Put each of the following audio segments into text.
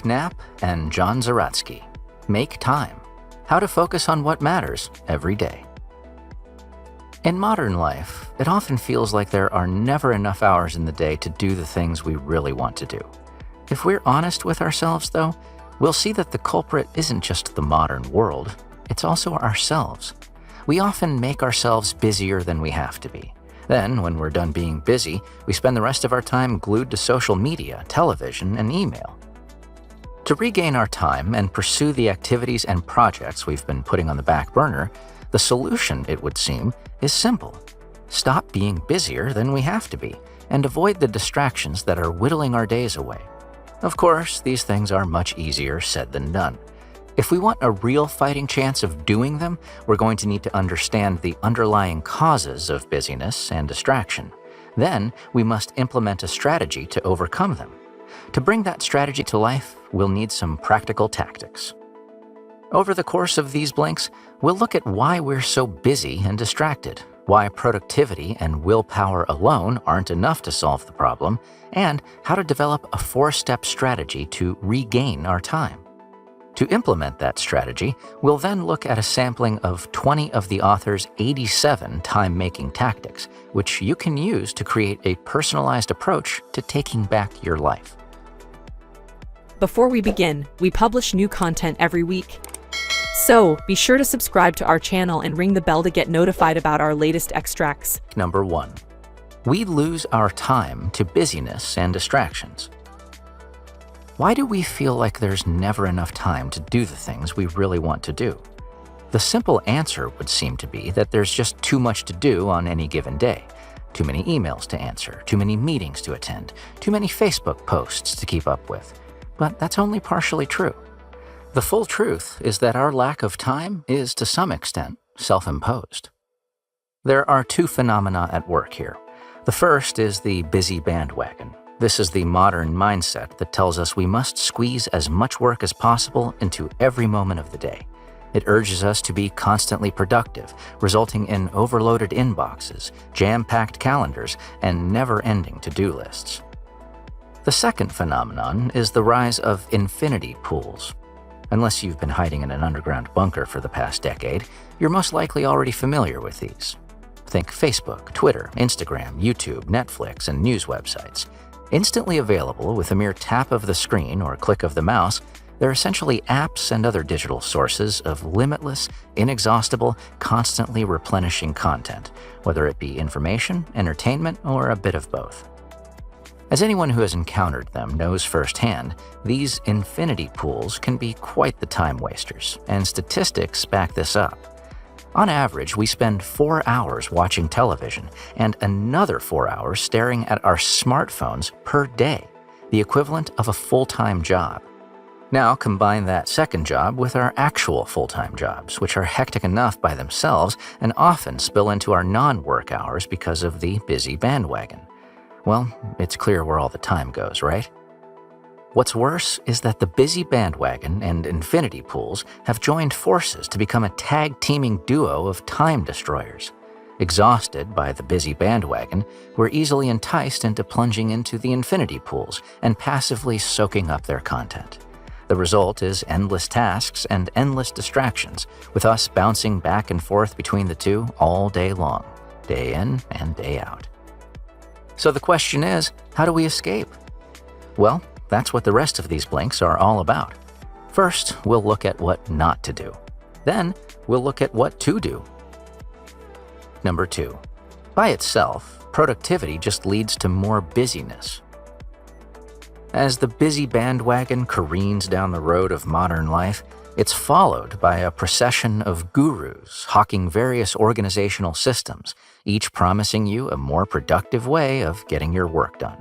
Knapp and John Zeratsky. Make time. How to focus on what matters every day. In modern life, it often feels like there are never enough hours in the day to do the things we really want to do. If we're honest with ourselves, though, we'll see that the culprit isn't just the modern world, it's also ourselves. We often make ourselves busier than we have to be. Then, when we're done being busy, we spend the rest of our time glued to social media, television, and email. To regain our time and pursue the activities and projects we've been putting on the back burner, the solution, it would seem, is simple. Stop being busier than we have to be, and avoid the distractions that are whittling our days away. Of course, these things are much easier said than done. If we want a real fighting chance of doing them, we're going to need to understand the underlying causes of busyness and distraction. Then, we must implement a strategy to overcome them. To bring that strategy to life, we'll need some practical tactics. Over the course of these blinks, we'll look at why we're so busy and distracted, why productivity and willpower alone aren't enough to solve the problem, and how to develop a 4-step strategy to regain our time. To implement that strategy, we'll then look at a sampling of 20 of the author's 87 time-making tactics, which you can use to create a personalized approach to taking back your life. Before we begin, we publish new content every week. So, be sure to subscribe to our channel and ring the bell to get notified about our latest extracts. Number 1. We lose our time to busyness and distractions. Why do we feel like there's never enough time to do the things we really want to do? The simple answer would seem to be that there's just too much to do on any given day. Too many emails to answer, too many meetings to attend, too many Facebook posts to keep up with. But that's only partially true. The full truth is that our lack of time is, to some extent, self-imposed. There are 2 phenomena at work here. The first is the busy bandwagon. This is the modern mindset that tells us we must squeeze as much work as possible into every moment of the day. It urges us to be constantly productive, resulting in overloaded inboxes, jam-packed calendars, and never-ending to-do lists. The second phenomenon is the rise of infinity pools. Unless you've been hiding in an underground bunker for the past decade, you're most likely already familiar with these. Think Facebook, Twitter, Instagram, YouTube, Netflix, and news websites. Instantly available with a mere tap of the screen or click of the mouse, they're essentially apps and other digital sources of limitless, inexhaustible, constantly replenishing content, whether it be information, entertainment, or a bit of both. As anyone who has encountered them knows firsthand, these infinity pools can be quite the time wasters, and statistics back this up. On average, we spend 4 hours watching television and another 4 hours staring at our smartphones per day, the equivalent of a full-time job. Now combine that second job with our actual full-time jobs, which are hectic enough by themselves and often spill into our non-work hours because of the busy bandwagon. Well, it's clear where all the time goes, right? What's worse is that the busy bandwagon and infinity pools have joined forces to become a tag-teaming duo of time destroyers. Exhausted by the busy bandwagon, we're easily enticed into plunging into the infinity pools and passively soaking up their content. The result is endless tasks and endless distractions, with us bouncing back and forth between the two all day long, day in and day out. So the question is, how do we escape? Well, that's what the rest of these blinks are all about. First, we'll look at what not to do. Then, we'll look at what to do. Number 2. By itself, productivity just leads to more busyness. As the busy bandwagon careens down the road of modern life, it's followed by a procession of gurus hawking various organizational systems, each promising you a more productive way of getting your work done.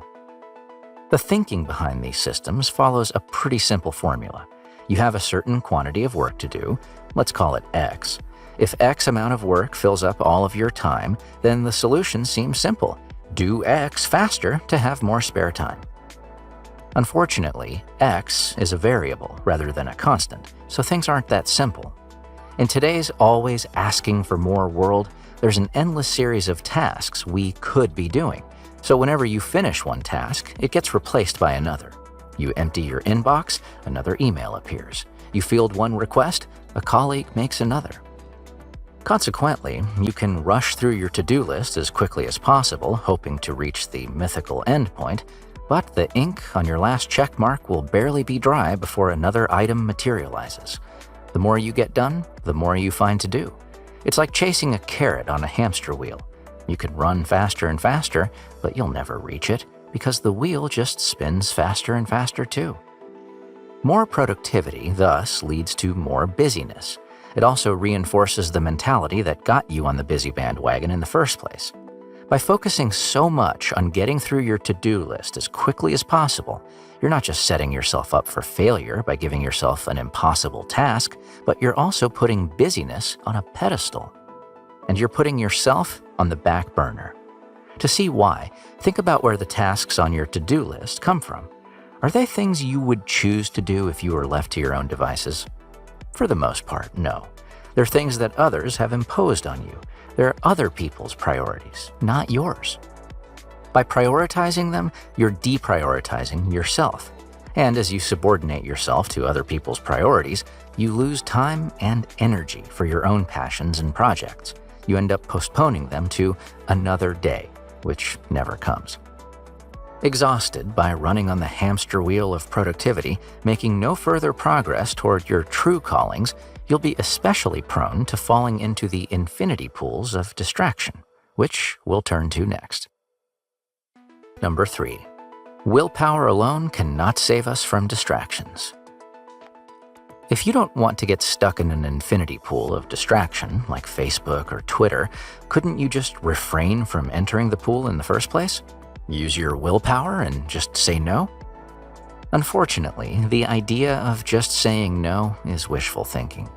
The thinking behind these systems follows a pretty simple formula. You have a certain quantity of work to do, let's call it X. If X amount of work fills up all of your time, then the solution seems simple. Do X faster to have more spare time. Unfortunately, X is a variable rather than a constant, so things aren't that simple. In today's always asking for more world, there's an endless series of tasks we could be doing. So whenever you finish one task, it gets replaced by another. You empty your inbox, another email appears. You field one request, a colleague makes another. Consequently, you can rush through your to-do list as quickly as possible, hoping to reach the mythical endpoint, but the ink on your last check mark will barely be dry before another item materializes. The more you get done, the more you find to do. It's like chasing a carrot on a hamster wheel. You can run faster and faster, but you'll never reach it because the wheel just spins faster and faster too. More productivity thus leads to more busyness. It also reinforces the mentality that got you on the busy bandwagon in the first place. By focusing so much on getting through your to-do list as quickly as possible, you're not just setting yourself up for failure by giving yourself an impossible task, but you're also putting busyness on a pedestal. And you're putting yourself on the back burner. To see why, think about where the tasks on your to-do list come from. Are they things you would choose to do if you were left to your own devices? For the most part, no. They're things that others have imposed on you. They're other people's priorities, not yours. By prioritizing them, you're deprioritizing yourself. And as you subordinate yourself to other people's priorities, you lose time and energy for your own passions and projects. You end up postponing them to another day, which never comes. Exhausted by running on the hamster wheel of productivity, making no further progress toward your true callings, you'll be especially prone to falling into the infinity pools of distraction, which we'll turn to next. Number 3. Willpower alone cannot save us from distractions. If you don't want to get stuck in an infinity pool of distraction, like Facebook or Twitter, couldn't you just refrain from entering the pool in the first place? Use your willpower and just say no? Unfortunately, the idea of just saying no is wishful thinking.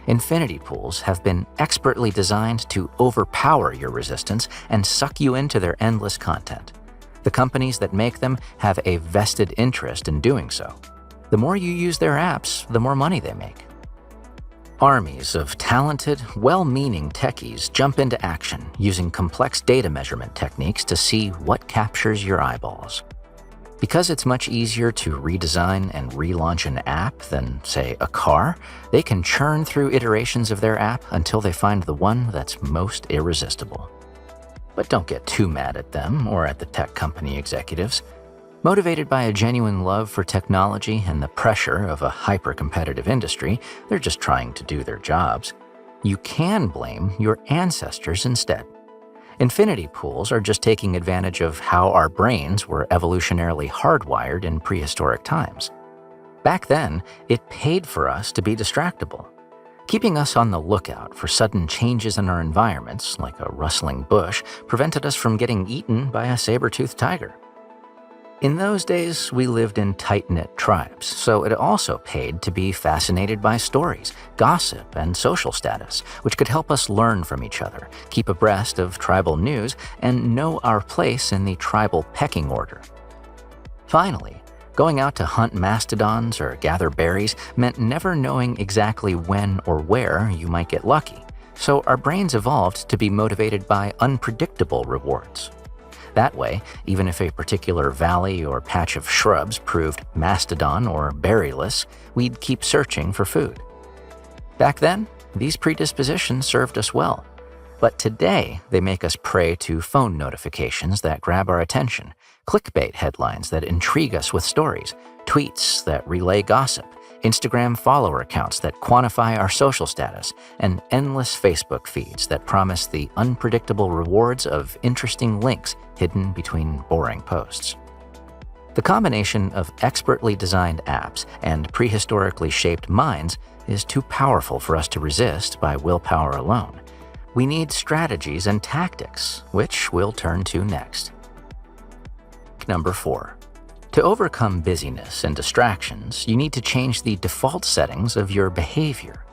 Infinity pools have been expertly designed to overpower your resistance and suck you into their endless content. The companies that make them have a vested interest in doing so. The more you use their apps, the more money they make. Armies of talented, well-meaning techies jump into action using complex data measurement techniques to see what captures your eyeballs. Because it's much easier to redesign and relaunch an app than, say, a car, they can churn through iterations of their app until they find the one that's most irresistible. But don't get too mad at them or at the tech company executives. Motivated by a genuine love for technology and the pressure of a hyper-competitive industry, they're just trying to do their jobs. You can blame your ancestors instead. Infinity pools are just taking advantage of how our brains were evolutionarily hardwired in prehistoric times. Back then, it paid for us to be distractible. Keeping us on the lookout for sudden changes in our environments, like a rustling bush, prevented us from getting eaten by a saber-toothed tiger. In those days, we lived in tight-knit tribes, so it also paid to be fascinated by stories, gossip, and social status, which could help us learn from each other, keep abreast of tribal news, and know our place in the tribal pecking order. Finally, going out to hunt mastodons or gather berries meant never knowing exactly when or where you might get lucky, so our brains evolved to be motivated by unpredictable rewards. That way, even if a particular valley or patch of shrubs proved mastodon or berryless, we'd keep searching for food. Back then, these predispositions served us well. But today, they make us prey to phone notifications that grab our attention, clickbait headlines that intrigue us with stories, tweets that relay gossip, Instagram follower accounts that quantify our social status, and endless Facebook feeds that promise the unpredictable rewards of interesting links hidden between boring posts. The combination of expertly designed apps and prehistorically shaped minds is too powerful for us to resist by willpower alone. We need strategies and tactics, which we'll turn to next. Number 4. To overcome busyness and distractions, you need to change the default settings of your behavior.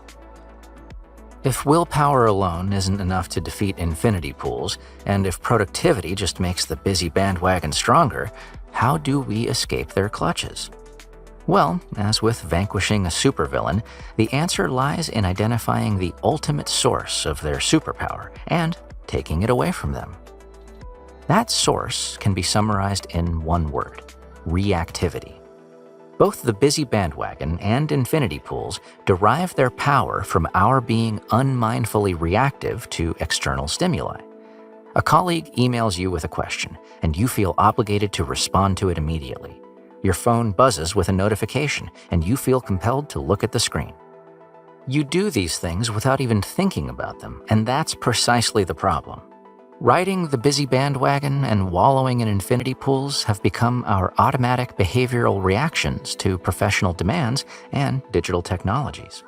If willpower alone isn't enough to defeat infinity pools, and if productivity just makes the busy bandwagon stronger, how do we escape their clutches? Well, as with vanquishing a supervillain, the answer lies in identifying the ultimate source of their superpower and taking it away from them. That source can be summarized in one word: reactivity. Both the busy bandwagon and infinity pools derive their power from our being unmindfully reactive to external stimuli. A colleague emails you with a question, and you feel obligated to respond to it immediately. Your phone buzzes with a notification, and you feel compelled to look at the screen. You do these things without even thinking about them, and that's precisely the problem. Riding the busy bandwagon and wallowing in infinity pools have become our automatic behavioral reactions to professional demands and digital technologies.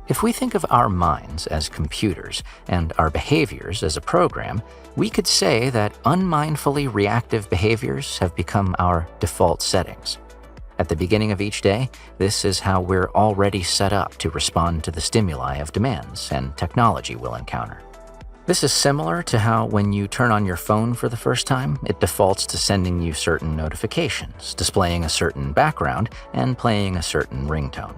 If we think of our minds as computers and our behaviors as a program, we could say that unmindfully reactive behaviors have become our default settings. At the beginning of each day, this is how we're already set up to respond to the stimuli of demands and technology we'll encounter. This is similar to how when you turn on your phone for the first time, it defaults to sending you certain notifications, displaying a certain background, and playing a certain ringtone.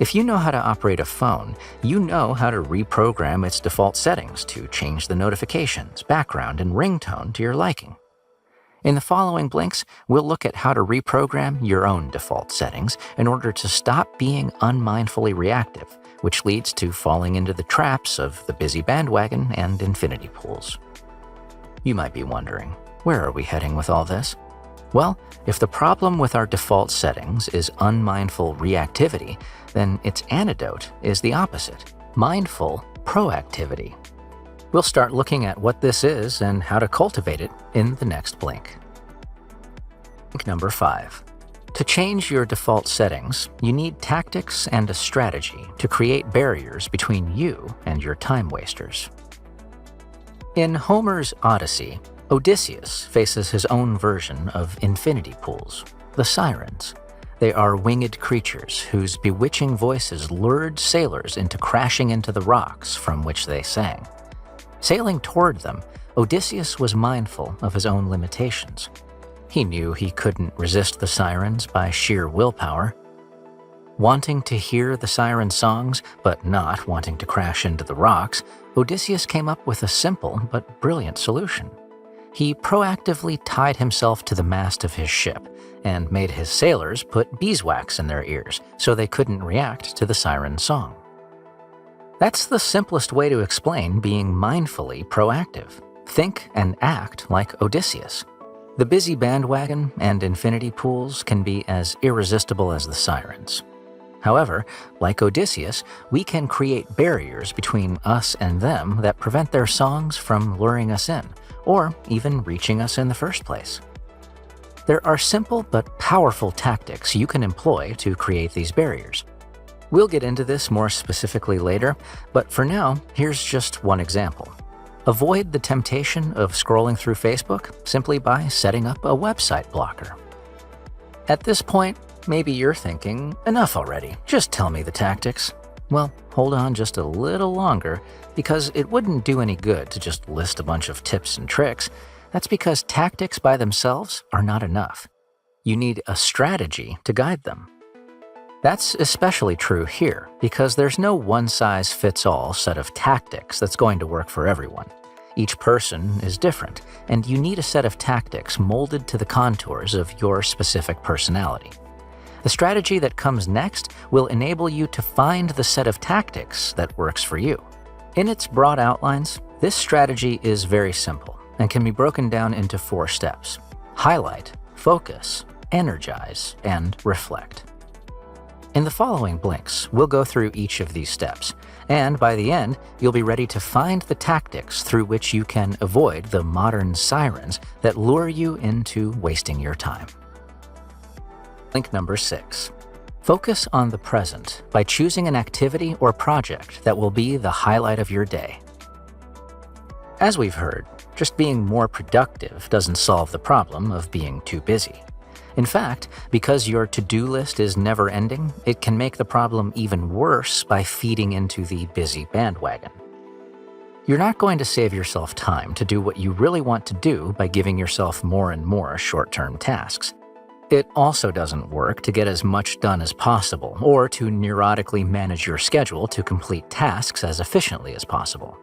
If you know how to operate a phone, you know how to reprogram its default settings to change the notifications, background, and ringtone to your liking. In the following blinks, we'll look at how to reprogram your own default settings in order to stop being unmindfully reactive, which leads to falling into the traps of the busy bandwagon and infinity pools. You might be wondering, where are we heading with all this? Well, if the problem with our default settings is unmindful reactivity, then its antidote is the opposite: mindful proactivity. We'll start looking at what this is and how to cultivate it in the next blink. Blink number 5. To change your default settings, you need tactics and a strategy to create barriers between you and your time wasters. In Homer's Odyssey, Odysseus faces his own version of infinity pools, the sirens. They are winged creatures whose bewitching voices lured sailors into crashing into the rocks from which they sang. Sailing toward them, Odysseus was mindful of his own limitations. He knew he couldn't resist the sirens by sheer willpower. Wanting to hear the siren songs, but not wanting to crash into the rocks, Odysseus came up with a simple but brilliant solution. He proactively tied himself to the mast of his ship and made his sailors put beeswax in their ears so they couldn't react to the siren song. That's the simplest way to explain being mindfully proactive. Think and act like Odysseus. The busy bandwagon and infinity pools can be as irresistible as the sirens. However, like Odysseus, we can create barriers between us and them that prevent their songs from luring us in, or even reaching us in the first place. There are simple but powerful tactics you can employ to create these barriers. We'll get into this more specifically later, but for now, here's just one example. Avoid the temptation of scrolling through Facebook simply by setting up a website blocker. At this point, maybe you're thinking, enough already, just tell me the tactics. Well, hold on just a little longer, because it wouldn't do any good to just list a bunch of tips and tricks. That's because tactics by themselves are not enough. You need a strategy to guide them. That's especially true here, because there's no one-size-fits-all set of tactics that's going to work for everyone. Each person is different, and you need a set of tactics molded to the contours of your specific personality. The strategy that comes next will enable you to find the set of tactics that works for you. In its broad outlines, this strategy is very simple and can be broken down into 4 steps: highlight, focus, energize, and reflect. In the following blinks, we'll go through each of these steps, and by the end, you'll be ready to find the tactics through which you can avoid the modern sirens that lure you into wasting your time. Blink number 6. Focus on the present by choosing an activity or project that will be the highlight of your day. As we've heard, just being more productive doesn't solve the problem of being too busy. In fact, because your to-do list is never-ending, it can make the problem even worse by feeding into the busy bandwagon. You're not going to save yourself time to do what you really want to do by giving yourself more and more short-term tasks. It also doesn't work to get as much done as possible or to neurotically manage your schedule to complete tasks as efficiently as possible.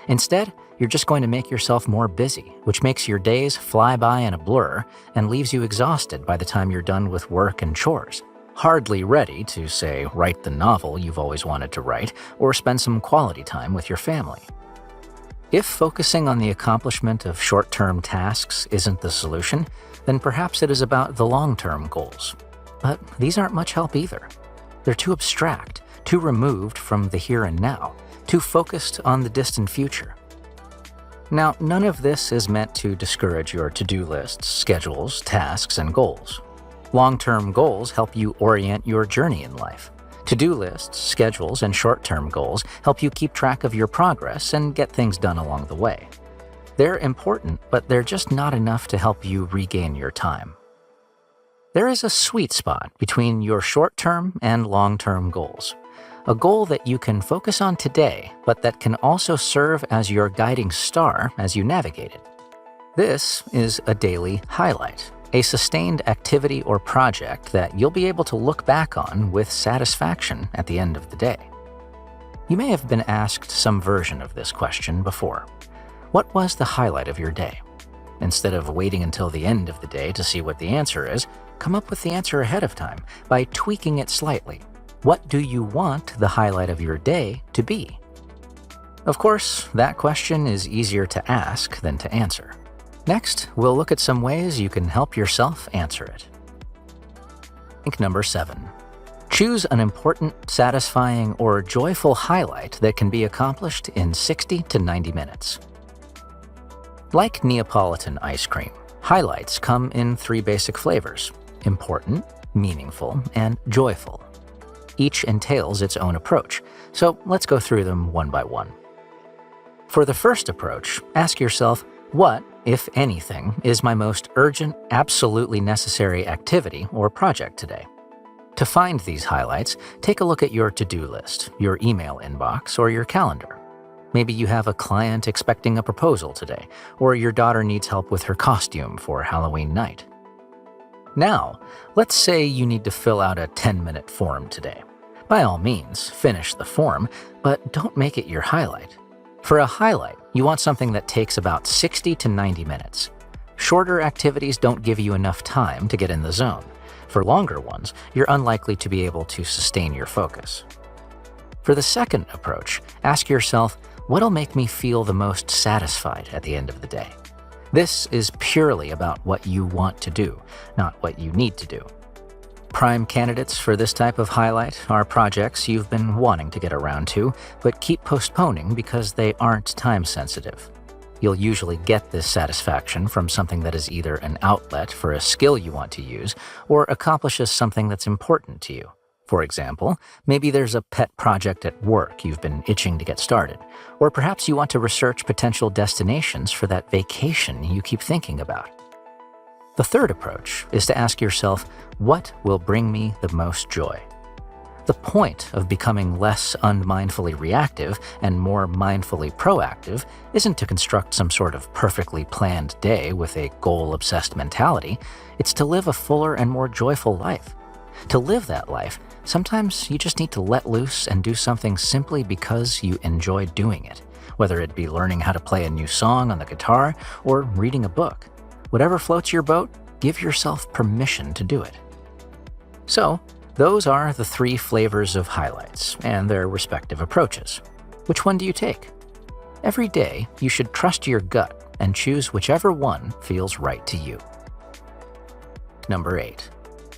Instead, you're just going to make yourself more busy, which makes your days fly by in a blur and leaves you exhausted by the time you're done with work and chores, hardly ready to, say, write the novel you've always wanted to write or spend some quality time with your family. If focusing on the accomplishment of short-term tasks isn't the solution, then perhaps it is about the long-term goals. But these aren't much help either. They're too abstract, too removed from the here and now, too focused on the distant future. Now, none of this is meant to discourage your to-do lists, schedules, tasks, and goals. Long-term goals help you orient your journey in life. To-do lists, schedules, and short-term goals help you keep track of your progress and get things done along the way. They're important, but they're just not enough to help you regain your time. There is a sweet spot between your short-term and long-term goals. A goal that you can focus on today, but that can also serve as your guiding star as you navigate it. This is a daily highlight, a sustained activity or project that you'll be able to look back on with satisfaction at the end of the day. You may have been asked some version of this question before. What was the highlight of your day? Instead of waiting until the end of the day to see what the answer is, come up with the answer ahead of time by tweaking it slightly. What do you want the highlight of your day to be? Of course, that question is easier to ask than to answer. Next, we'll look at some ways you can help yourself answer it. Number 7. Choose an important, satisfying, or joyful highlight that can be accomplished in 60 to 90 minutes. Like Neapolitan ice cream, highlights come in 3 basic flavors: important, meaningful, and joyful. Each entails its own approach, so let's go through them one by one. For the first approach, ask yourself, what, if anything, is my most urgent, absolutely necessary activity or project today? To find these highlights, take a look at your to-do list, your email inbox, or your calendar. Maybe you have a client expecting a proposal today, or your daughter needs help with her costume for Halloween night. Now, let's say you need to fill out a 10-minute form today. By all means, finish the form, but don't make it your highlight. For a highlight, you want something that takes about 60 to 90 minutes. Shorter activities don't give you enough time to get in the zone. For longer ones, you're unlikely to be able to sustain your focus. For the second approach, ask yourself, what'll make me feel the most satisfied at the end of the day? This is purely about what you want to do, not what you need to do. Prime candidates for this type of highlight are projects you've been wanting to get around to, but keep postponing because they aren't time-sensitive. You'll usually get this satisfaction from something that is either an outlet for a skill you want to use or accomplishes something that's important to you. For example, maybe there's a pet project at work you've been itching to get started, or perhaps you want to research potential destinations for that vacation you keep thinking about. The third approach is to ask yourself, what will bring me the most joy? The point of becoming less unmindfully reactive and more mindfully proactive isn't to construct some sort of perfectly planned day with a goal-obsessed mentality. It's to live a fuller and more joyful life. To live that life, sometimes you just need to let loose and do something simply because you enjoy doing it, whether it be learning how to play a new song on the guitar or reading a book. Whatever floats your boat, give yourself permission to do it. So, those are the 3 flavors of highlights and their respective approaches. Which one do you take? Every day, you should trust your gut and choose whichever one feels right to you. Number 8.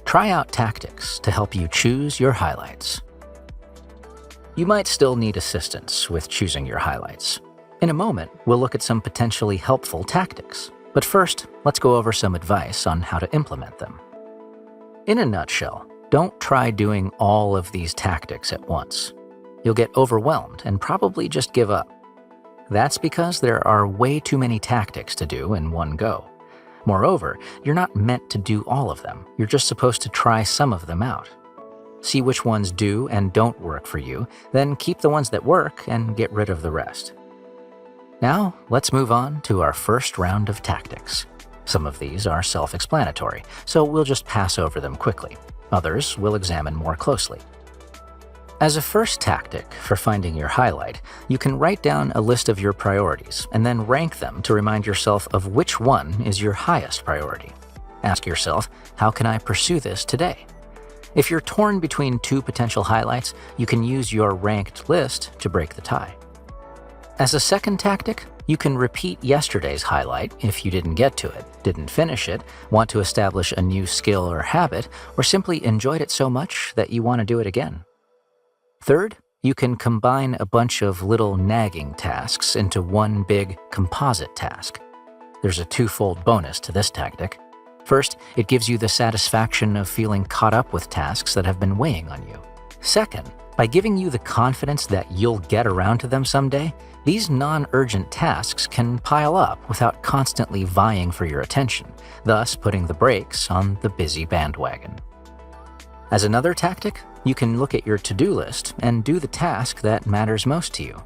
Try out tactics to help you choose your highlights. You might still need assistance with choosing your highlights. In a moment, we'll look at some potentially helpful tactics. But first, let's go over some advice on how to implement them. In a nutshell, don't try doing all of these tactics at once. You'll get overwhelmed and probably just give up. That's because there are way too many tactics to do in one go. Moreover, you're not meant to do all of them. You're just supposed to try some of them out. See which ones do and don't work for you, then keep the ones that work and get rid of the rest. Now, let's move on to our first round of tactics. Some of these are self-explanatory, so we'll just pass over them quickly. Others we'll examine more closely. As a first tactic for finding your highlight, you can write down a list of your priorities and then rank them to remind yourself of which one is your highest priority. Ask yourself, how can I pursue this today? If you're torn between two potential highlights, you can use your ranked list to break the tie. As a second tactic, you can repeat yesterday's highlight if you didn't get to it, didn't finish it, want to establish a new skill or habit, or simply enjoyed it so much that you want to do it again. Third, you can combine a bunch of little nagging tasks into one big composite task. There's a twofold bonus to this tactic. First, it gives you the satisfaction of feeling caught up with tasks that have been weighing on you. Second, by giving you the confidence that you'll get around to them someday, these non-urgent tasks can pile up without constantly vying for your attention, thus putting the brakes on the busy bandwagon. As another tactic, you can look at your to-do list and do the task that matters most to you.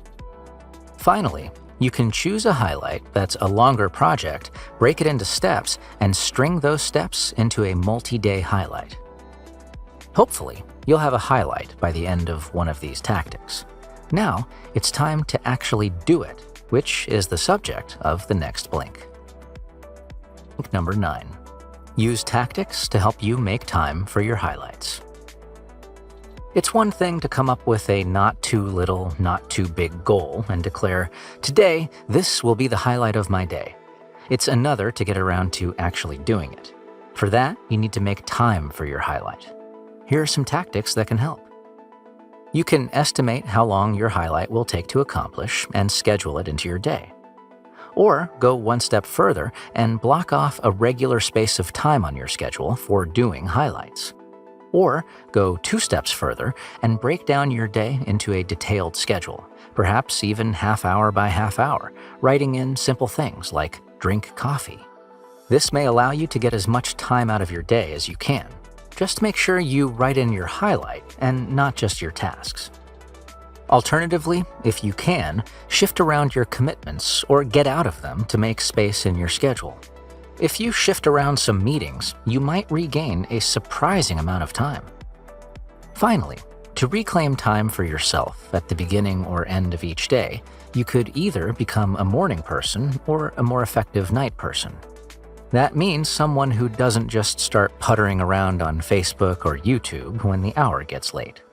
Finally, you can choose a highlight that's a longer project, break it into steps, and string those steps into a multi-day highlight. Hopefully, you'll have a highlight by the end of one of these tactics. Now, it's time to actually do it, which is the subject of the next blink. Number 9. Use tactics to help you make time for your highlights. It's one thing to come up with a not too little, not too big goal and declare, today, this will be the highlight of my day. It's another to get around to actually doing it. For that, you need to make time for your highlight. Here are some tactics that can help. You can estimate how long your highlight will take to accomplish and schedule it into your day. Or go one step further and block off a regular space of time on your schedule for doing highlights. Or go 2 steps further and break down your day into a detailed schedule, perhaps even half hour by half hour, writing in simple things like drink coffee. This may allow you to get as much time out of your day as you can. Just make sure you write in your highlight and not just your tasks. Alternatively, if you can, shift around your commitments or get out of them to make space in your schedule. If you shift around some meetings, you might regain a surprising amount of time. Finally, to reclaim time for yourself at the beginning or end of each day, you could either become a morning person or a more effective night person. That means someone who doesn't just start puttering around on Facebook or YouTube when the hour gets late.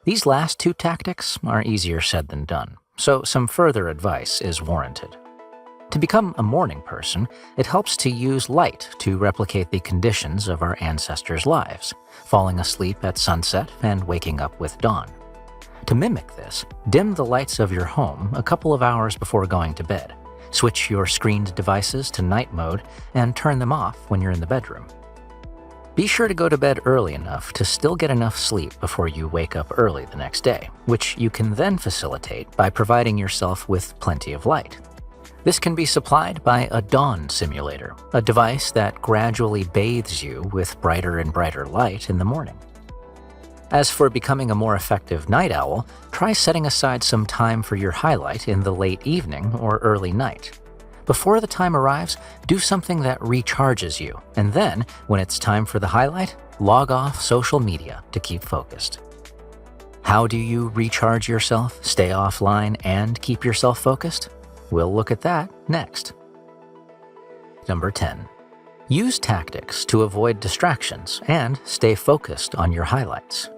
These last 2 tactics are easier said than done, so some further advice is warranted. To become a morning person, it helps to use light to replicate the conditions of our ancestors' lives, falling asleep at sunset and waking up with dawn. To mimic this, dim the lights of your home a couple of hours before going to bed, switch your screened devices to night mode, and turn them off when you're in the bedroom. Be sure to go to bed early enough to still get enough sleep before you wake up early the next day, which you can then facilitate by providing yourself with plenty of light. This can be supplied by a dawn simulator, a device that gradually bathes you with brighter and brighter light in the morning. As for becoming a more effective night owl, try setting aside some time for your highlight in the late evening or early night. Before the time arrives, do something that recharges you, and then, when it's time for the highlight, log off social media to keep focused. How do you recharge yourself, stay offline, and keep yourself focused? We'll look at that next. Number 10. Use tactics to avoid distractions and stay focused on your highlights.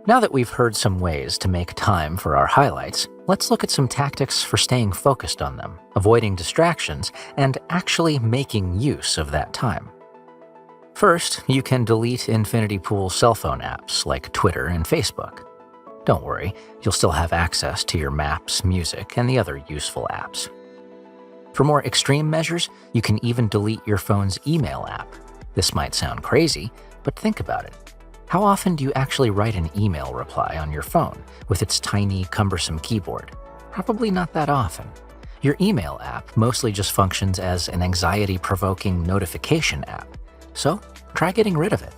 Now that we've heard some ways to make time for our highlights, let's look at some tactics for staying focused on them, avoiding distractions, and actually making use of that time. First, you can delete Infinity Pool cell phone apps like Twitter and Facebook. Don't worry, you'll still have access to your maps, music, and the other useful apps. For more extreme measures, you can even delete your phone's email app. This might sound crazy, but think about it. How often do you actually write an email reply on your phone with its tiny, cumbersome keyboard? Probably not that often. Your email app mostly just functions as an anxiety-provoking notification app, so try getting rid of it.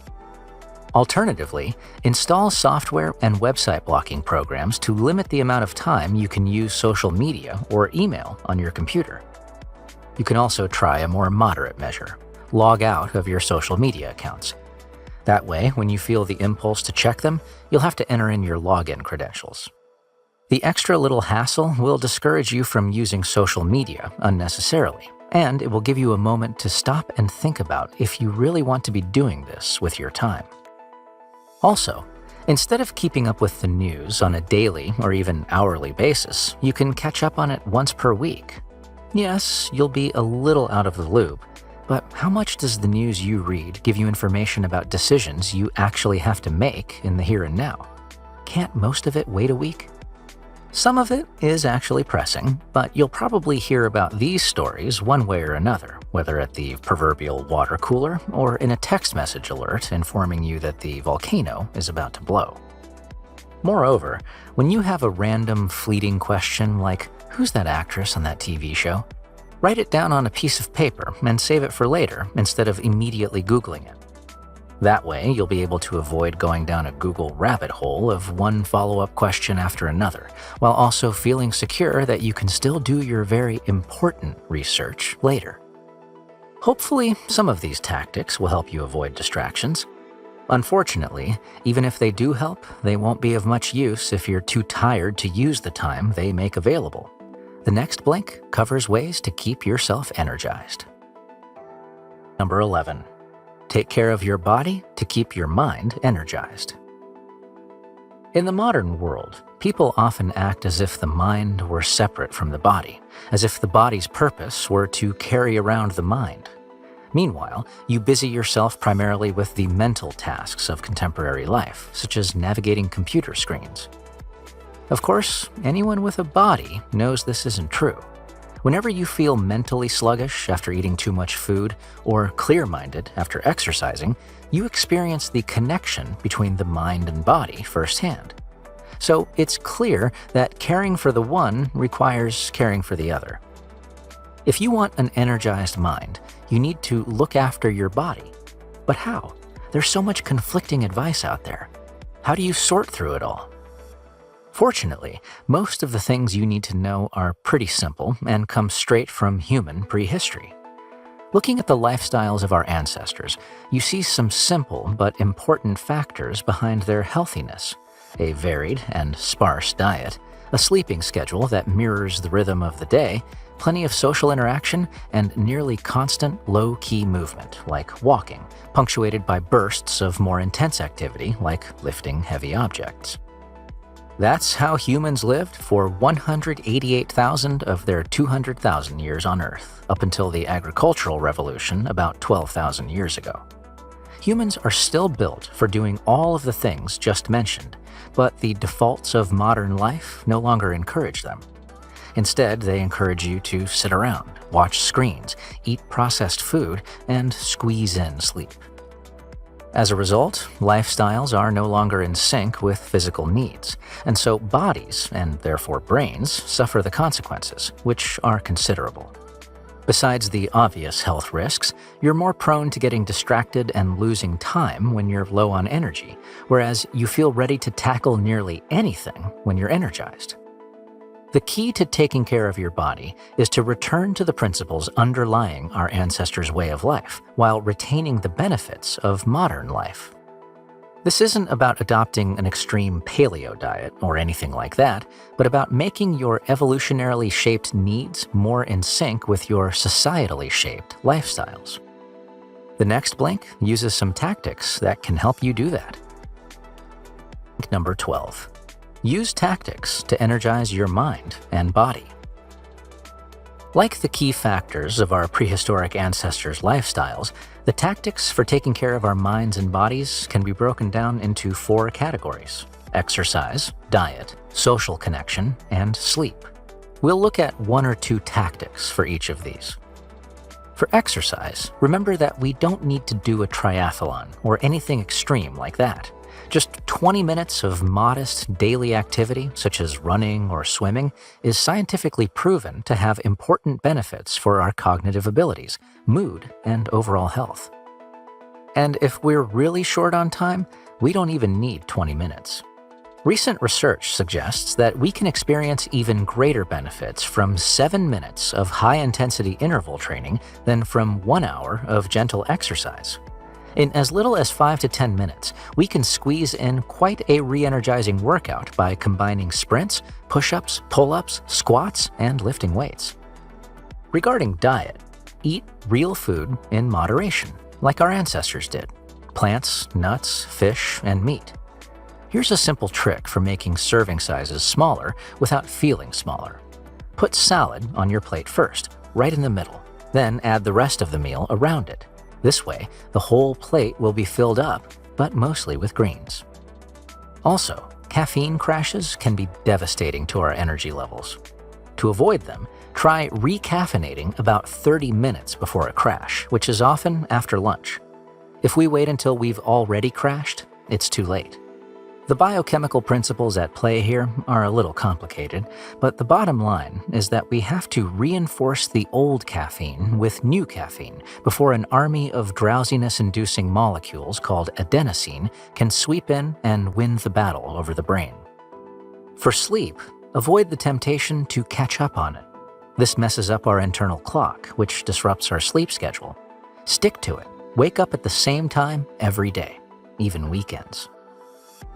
Alternatively, install software and website blocking programs to limit the amount of time you can use social media or email on your computer. You can also try a more moderate measure. Log out of your social media accounts. That way, when you feel the impulse to check them, you'll have to enter in your login credentials. The extra little hassle will discourage you from using social media unnecessarily, and it will give you a moment to stop and think about if you really want to be doing this with your time. Also, instead of keeping up with the news on a daily or even hourly basis, you can catch up on it once per week. Yes, you'll be a little out of the loop, but how much does the news you read give you information about decisions you actually have to make in the here and now? Can't most of it wait a week? Some of it is actually pressing, but you'll probably hear about these stories one way or another, whether at the proverbial water cooler or in a text message alert informing you that the volcano is about to blow. Moreover, when you have a random fleeting question like, "Who's that actress on that TV show?" write it down on a piece of paper and save it for later instead of immediately Googling it. That way, you'll be able to avoid going down a Google rabbit hole of one follow-up question after another, while also feeling secure that you can still do your very important research later. Hopefully, some of these tactics will help you avoid distractions. Unfortunately, even if they do help, they won't be of much use if you're too tired to use the time they make available. The next blink covers ways to keep yourself energized. Number 11. Take care of your body to keep your mind energized. In the modern world, people often act as if the mind were separate from the body, as if the body's purpose were to carry around the mind. Meanwhile, you busy yourself primarily with the mental tasks of contemporary life, such as navigating computer screens. Of course, anyone with a body knows this isn't true. Whenever you feel mentally sluggish after eating too much food or clear-minded after exercising, you experience the connection between the mind and body firsthand. So it's clear that caring for the one requires caring for the other. If you want an energized mind, you need to look after your body. But how? There's so much conflicting advice out there. How do you sort through it all? Fortunately, most of the things you need to know are pretty simple and come straight from human prehistory. Looking at the lifestyles of our ancestors, you see some simple but important factors behind their healthiness: a varied and sparse diet, a sleeping schedule that mirrors the rhythm of the day, plenty of social interaction, and nearly constant low-key movement, like walking, punctuated by bursts of more intense activity, like lifting heavy objects. That's how humans lived for 188,000 of their 200,000 years on Earth, up until the agricultural revolution about 12,000 years ago. Humans are still built for doing all of the things just mentioned, but the defaults of modern life no longer encourage them. Instead, they encourage you to sit around, watch screens, eat processed food, and squeeze in sleep. As a result, lifestyles are no longer in sync with physical needs, and so bodies, and therefore brains, suffer the consequences, which are considerable. Besides the obvious health risks, you're more prone to getting distracted and losing time when you're low on energy, whereas you feel ready to tackle nearly anything when you're energized. The key to taking care of your body is to return to the principles underlying our ancestors' way of life, while retaining the benefits of modern life. This isn't about adopting an extreme paleo diet or anything like that, but about making your evolutionarily shaped needs more in sync with your societally shaped lifestyles. The next blink uses some tactics that can help you do that. Number 12. Use tactics to energize your mind and body. Like the key factors of our prehistoric ancestors' lifestyles, the tactics for taking care of our minds and bodies can be broken down into 4 categories: exercise, diet, social connection, and sleep. We'll look at 1 or 2 tactics for each of these. For exercise, remember that we don't need to do a triathlon or anything extreme like that. Just 20 minutes of modest daily activity, such as running or swimming, is scientifically proven to have important benefits for our cognitive abilities, mood, and overall health. And if we're really short on time, we don't even need 20 minutes. Recent research suggests that we can experience even greater benefits from 7 minutes of high-intensity interval training than from 1 hour of gentle exercise. In as little as 5 to 10 minutes, we can squeeze in quite a re-energizing workout by combining sprints, push-ups, pull-ups, squats, and lifting weights. Regarding diet, eat real food in moderation, like our ancestors did: plants, nuts, fish, and meat. Here's a simple trick for making serving sizes smaller without feeling smaller. Put salad on your plate first, right in the middle, then add the rest of the meal around it. This way, the whole plate will be filled up, but mostly with greens. Also, caffeine crashes can be devastating to our energy levels. To avoid them, try recaffeinating about 30 minutes before a crash, which is often after lunch. If we wait until we've already crashed, it's too late. The biochemical principles at play here are a little complicated, but the bottom line is that we have to reinforce the old caffeine with new caffeine before an army of drowsiness-inducing molecules called adenosine can sweep in and win the battle over the brain. For sleep, avoid the temptation to catch up on it. This messes up our internal clock, which disrupts our sleep schedule. Stick to it. Wake up at the same time every day, even weekends.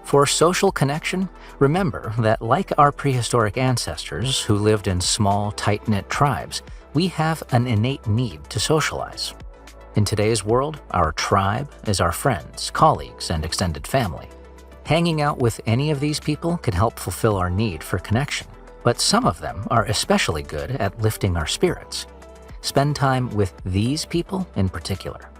For social connection, remember that like our prehistoric ancestors who lived in small, tight-knit tribes, we have an innate need to socialize. In today's world, our tribe is our friends, colleagues, and extended family. Hanging out with any of these people can help fulfill our need for connection, but some of them are especially good at lifting our spirits. Spend time with these people in particular.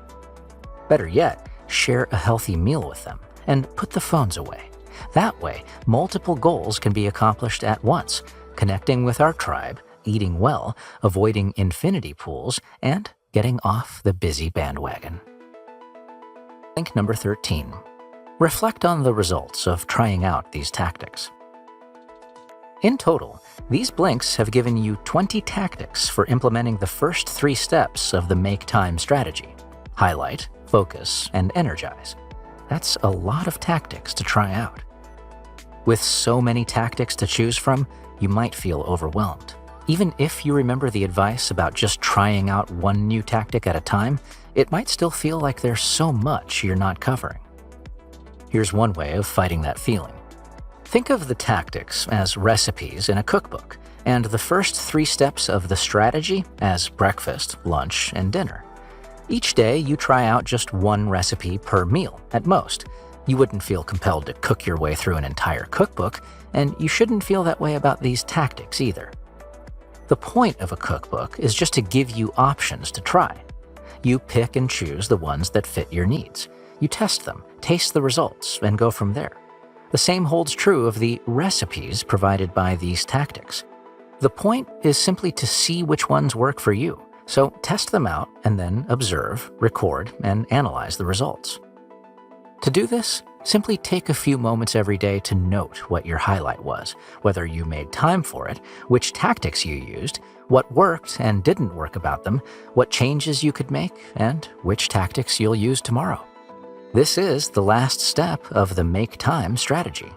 Better yet, share a healthy meal with them and put the phones away. That way, multiple goals can be accomplished at once: connecting with our tribe, eating well, avoiding infinity pools, and getting off the busy bandwagon. Link number 13. Reflect on the results of trying out these tactics. In total, these blinks have given you 20 tactics for implementing the first 3 steps of the Make Time strategy: highlight, focus, and energize. That's a lot of tactics to try out. With so many tactics to choose from, you might feel overwhelmed. Even if you remember the advice about just trying out one new tactic at a time, it might still feel like there's so much you're not covering. Here's one way of fighting that feeling. Think of the tactics as recipes in a cookbook, and the first 3 steps of the strategy as breakfast, lunch, and dinner. Each day, you try out just one recipe per meal, at most. You wouldn't feel compelled to cook your way through an entire cookbook, and you shouldn't feel that way about these tactics either. The point of a cookbook is just to give you options to try. You pick and choose the ones that fit your needs. You test them, taste the results, and go from there. The same holds true of the recipes provided by these tactics. The point is simply to see which ones work for you. So test them out and then observe, record, and analyze the results. To do this, simply take a few moments every day to note what your highlight was, whether you made time for it, which tactics you used, what worked and didn't work about them, what changes you could make, and which tactics you'll use tomorrow. This is the last step of the Make Time strategy.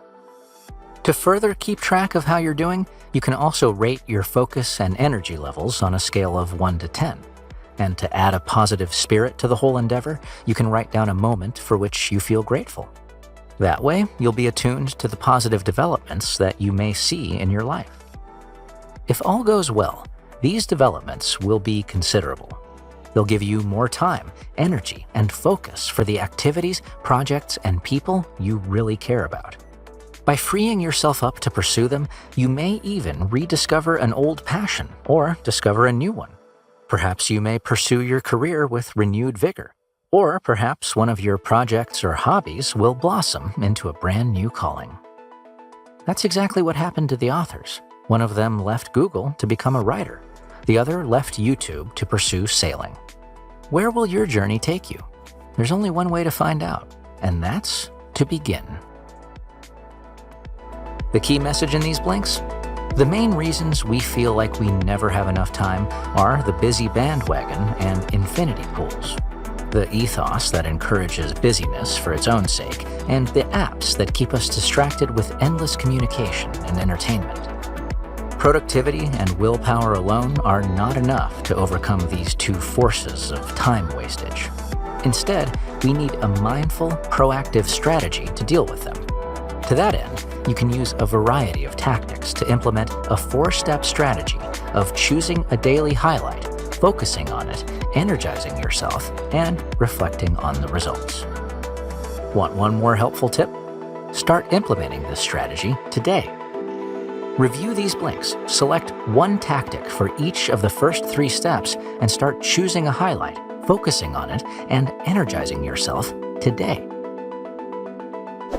To further keep track of how you're doing, you can also rate your focus and energy levels on a scale of 1 to 10. And to add a positive spirit to the whole endeavor, you can write down a moment for which you feel grateful. That way, you'll be attuned to the positive developments that you may see in your life. If all goes well, these developments will be considerable. They'll give you more time, energy, and focus for the activities, projects, and people you really care about. By freeing yourself up to pursue them, you may even rediscover an old passion or discover a new one. Perhaps you may pursue your career with renewed vigor, or perhaps one of your projects or hobbies will blossom into a brand new calling. That's exactly what happened to the authors. One of them left Google to become a writer. The other left YouTube to pursue sailing. Where will your journey take you? There's only one way to find out, and that's to begin. The key message in these blinks? The main reasons we feel like we never have enough time are the busy bandwagon and infinity pools. The ethos that encourages busyness for its own sake and the apps that keep us distracted with endless communication and entertainment. Productivity and willpower alone are not enough to overcome these two forces of time wastage. Instead, we need a mindful, proactive strategy to deal with them. To that end, you can use a variety of tactics to implement a 4-step strategy of choosing a daily highlight, focusing on it, energizing yourself, and reflecting on the results. Want one more helpful tip? Start implementing this strategy today. Review these links, select one tactic for each of the first 3 steps, and start choosing a highlight, focusing on it, and energizing yourself today.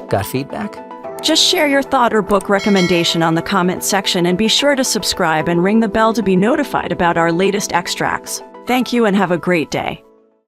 Got feedback? Just share your thought or book recommendation on the comment section, and be sure to subscribe and ring the bell to be notified about our latest extracts. Thank you and have a great day.